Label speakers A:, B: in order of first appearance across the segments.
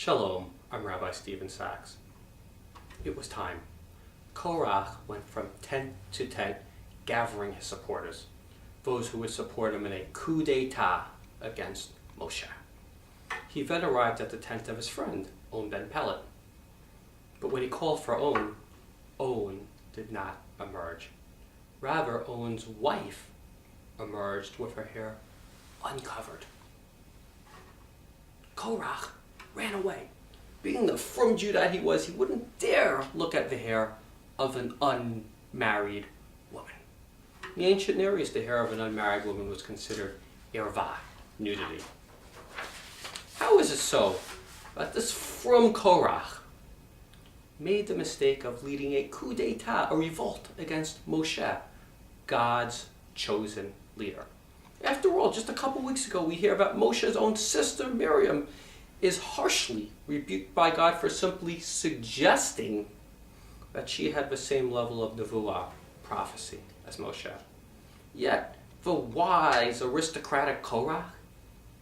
A: Shalom, I'm Rabbi Stephen Sachs. It was time. Korach went from tent to tent, gathering his supporters, those who would support him in a coup d'etat against Moshe. He then arrived at the tent of his friend, On ben Pelet. But when he called for On did not emerge. Rather, On's wife emerged with her hair uncovered. Korach ran away. Being the frum Jew that he was, he wouldn't dare look at the hair of an unmarried woman. In the ancient Near East, the hair of an unmarried woman was considered irva, nudity. How is it so that this frum Korach made the mistake of leading a coup d'etat, a revolt against Moshe, God's chosen leader? After all, just a couple weeks ago, we hear about Moshe's own sister, Miriam, is harshly rebuked by God for simply suggesting that she had the same level of nevuah, prophecy, as Moshe. Yet, the wise, aristocratic Korach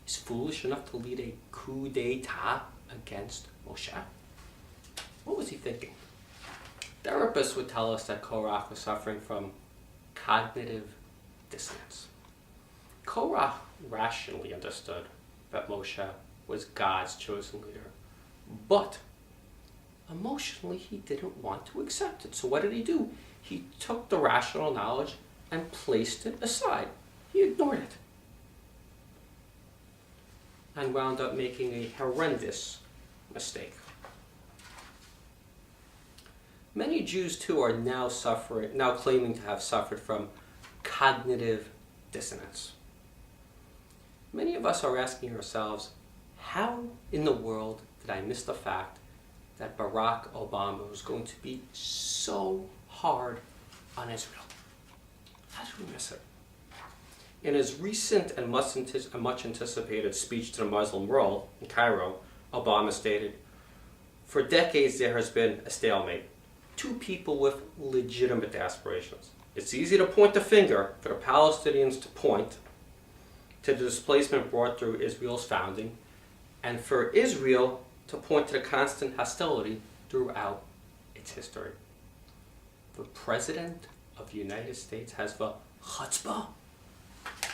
A: is foolish enough to lead a coup d'etat against Moshe. What was he thinking? Therapists would tell us that Korach was suffering from cognitive dissonance. Korach rationally understood that Moshe was God's chosen leader, but emotionally he didn't want to accept it. So what did he do? He took the rational knowledge and placed it aside. He ignored it and wound up making a horrendous mistake. Many Jews too are now claiming to have suffered from cognitive dissonance. Many of us are asking ourselves, how in the world did I miss the fact that Barack Obama was going to be so hard on Israel? How did we miss it? In his recent and much anticipated speech to the Muslim world in Cairo, Obama stated, "For decades there has been a stalemate. Two people with legitimate aspirations. It's easy to point the finger for the Palestinians to point to the displacement brought through Israel's founding, and for Israel to point to the constant hostility throughout its history. The President of the United States has the chutzpah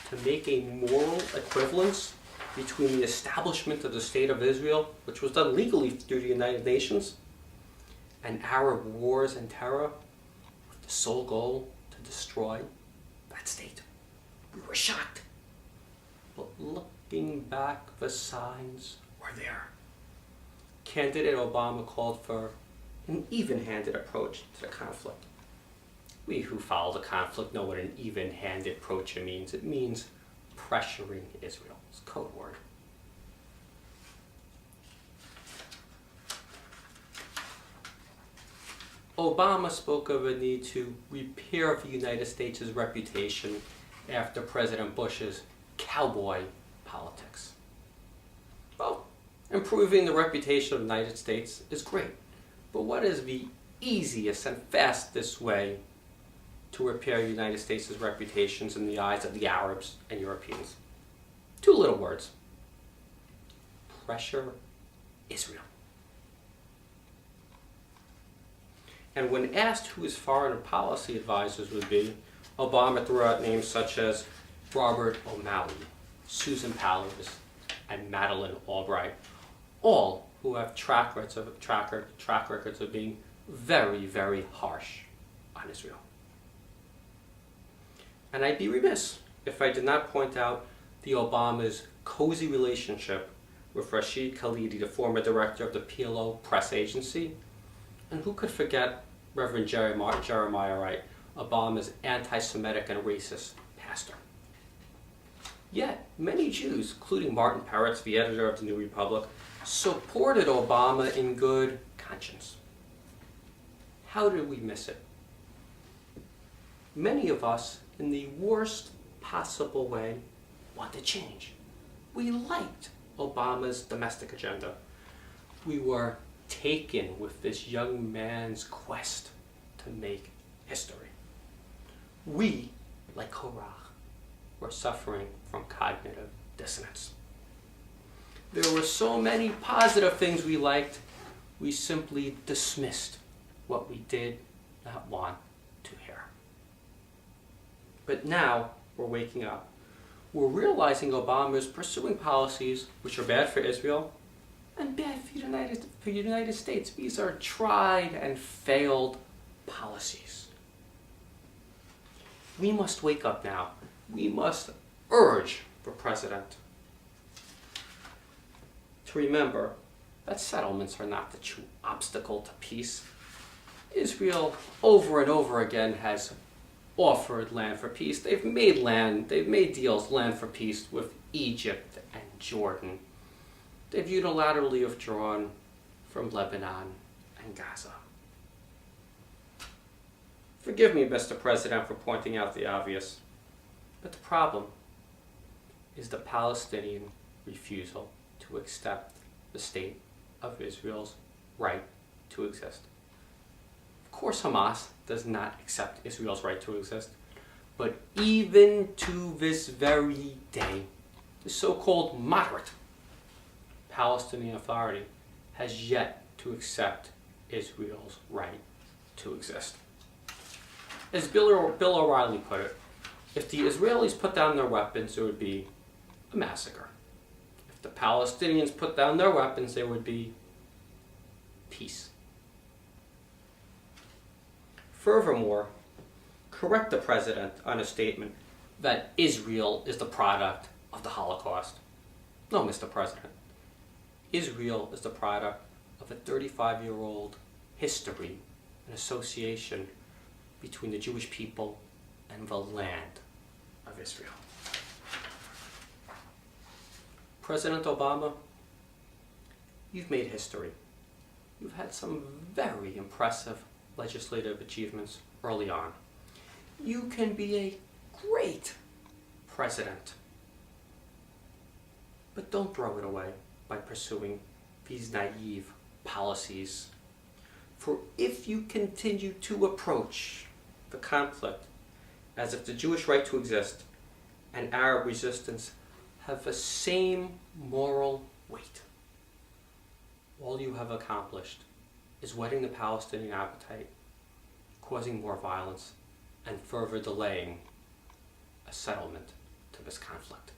A: to make a moral equivalence between the establishment of the State of Israel, which was done legally through the United Nations, and Arab wars and terror, with the sole goal to destroy that state. We were shocked. But looking back, the signs were there. Candidate Obama called for an even-handed approach to the conflict. We who follow the conflict know what an even-handed approach means. It means pressuring Israel. It's a code word. Obama spoke of a need to repair the United States' reputation after President Bush's cowboy politics. Well, improving the reputation of the United States is great, but what is the easiest and fastest way to repair the United States' reputations in the eyes of the Arabs and Europeans? Two little words. Pressure Israel. And when asked who his foreign policy advisors would be, Obama threw out names such as Robert O'Malley, Susan Powers, and Madeleine Albright, all who have track records of being very, very harsh on Israel. And I'd be remiss if I did not point out the Obama's cozy relationship with Rashid Khalidi, the former director of the PLO press agency, and who could forget Reverend Jeremiah Wright, Obama's anti-Semitic and racist pastor. Yet, many Jews, including Martin Peretz, the editor of the New Republic, supported Obama in good conscience. How did we miss it? Many of us, in the worst possible way, wanted change. We liked Obama's domestic agenda. We were taken with this young man's quest to make history. We, like Korach, were suffering from cognitive dissonance. There were so many positive things we liked, we simply dismissed what we did not want to hear. But now we're waking up. We're realizing Obama is pursuing policies which are bad for Israel and bad for the United States. These are tried and failed policies. We must wake up now. We must urge the president to remember that settlements are not the true obstacle to peace. Israel over and over again has offered land for peace. They've made deals, land for peace with Egypt and Jordan. They've unilaterally withdrawn from Lebanon and Gaza. Forgive me, Mr. President, for pointing out the obvious, but the problem is the Palestinian refusal to accept the state of Israel's right to exist. Of course, Hamas does not accept Israel's right to exist, but even to this very day, the so-called moderate Palestinian Authority has yet to accept Israel's right to exist. As Bill O'Reilly put it, if the Israelis put down their weapons, there would be a massacre. If the Palestinians put down their weapons, there would be peace. Furthermore, correct the president on a statement that Israel is the product of the Holocaust. No, Mr. President. Israel is the product of a 35-year-old history and association between the Jewish people and the land of Israel. President Obama, you've made history. You've had some very impressive legislative achievements early on. You can be a great president, but don't throw it away by pursuing these naive policies. For if you continue to approach the conflict as if the Jewish right to exist and Arab resistance have the same moral weight, all you have accomplished is whetting the Palestinian appetite, causing more violence, and further delaying a settlement to this conflict.